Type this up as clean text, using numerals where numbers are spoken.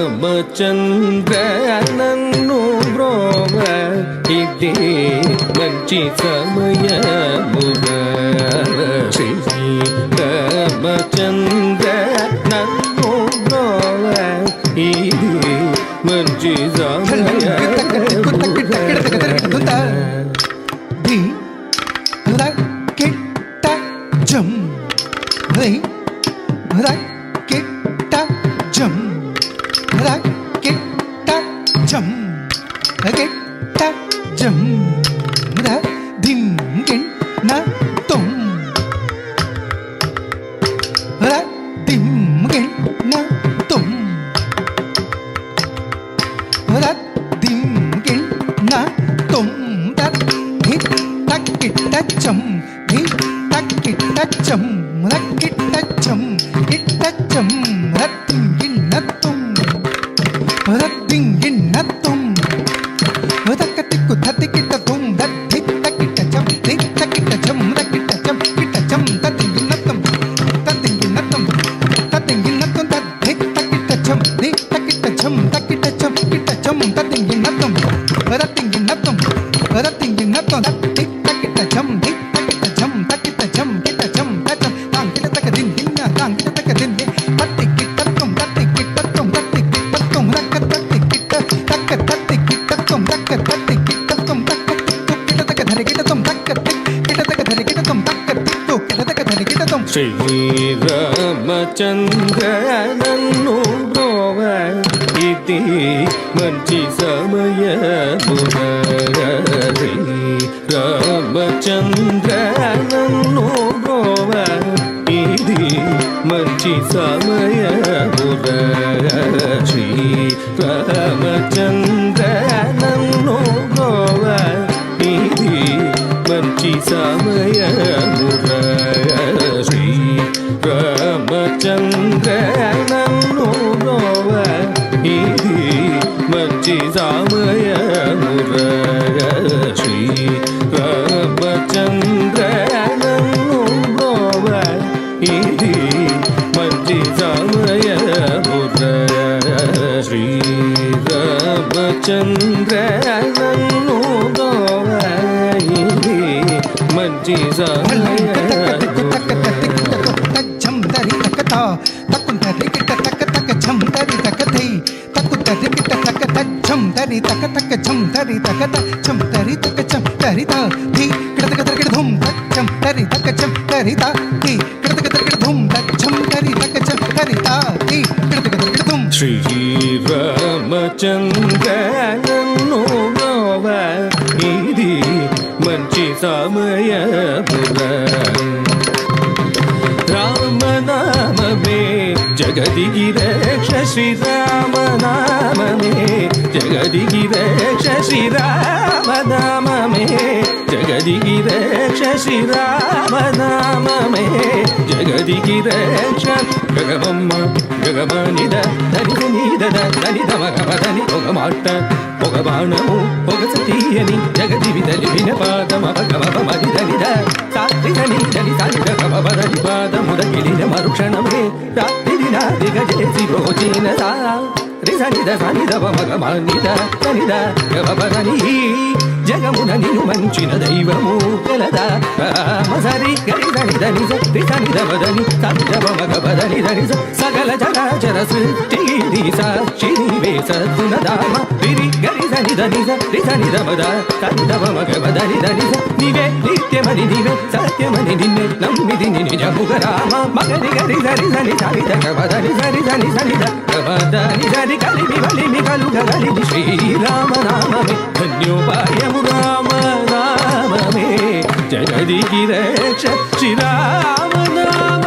శ్రీరామచంద్ర నన్ను బ్రోవ ఇది మంచి సమయముగా శ్రీరామచంద్ర నన్ను బ్రోవ ఇది మంచి శ్రీరామచంద్ర నన్ను బ్రోవ ఇది మంచి సమయముగా శ్రీరామచంద్ర నన్ను బ్రోవ ఇది మంచి సమయముగా శ్రీరామచంద్ర నన్ను బ్రోవ ఇది మంచి సమయముగా శ్రీరామచంద్ర నన్ను బ్రోవ ఇది మంచి సమయముగా శ్రీరామచంద్ర నన్ను బ్రోవ ఇది మంచి సమయముగా శ్రీరామచంద్ర నన్ను బ్రోవ ఇది మంచి శ్రీరామచంద్ర నన్ను బ్రోవ ఇది మంచి సమయముగా రామనామమే జగదిగి రక్ష శ్రీరామనామమే జగదిగి రక్ష శ్రీరామనామమే జగదిగి రక్ష శ్రీరామనామమే జగదిగి రక్ష గగమమ్మ గగమనిద ధనిద నీద ధనిద మగమదని ఒక మాట ఒక బాణము ఒక సతీయని జగదివి తలివిన పాదమ భగవ మదిదనిద సాత్రిదని ధని సానిద కమబదని పాదముదగిలిన మరుక్షణమే రాత్రి నాదిగ చేసి రోజీన సా రిసనిద సనిద మగమనిద సనిద గవబదని జగమున నిన్ను మంచిన దైవము కలదా మసరి గరిదని దని రిసనిద బదని సనిద మగబదని దని సకల చరాచర సృష్టి సాక్షినివే సద్గుణధామ విరి గరిదని దని రిసనిద బద సనిద మగబదని దని నీవే నిత్యమని నీవే సత్యమని నిన్నే నమ్మిది నిజముగ రామ మగరి గరి సరి సని సనిద గవదని సరి సని సనిద గవదని సరి కలిమి వలిమి కలుగ గలిమి శ్రీరామనామమే ధన్యోపాయము రామనామమే జగదిగి రక్ష శ్రీరామనామ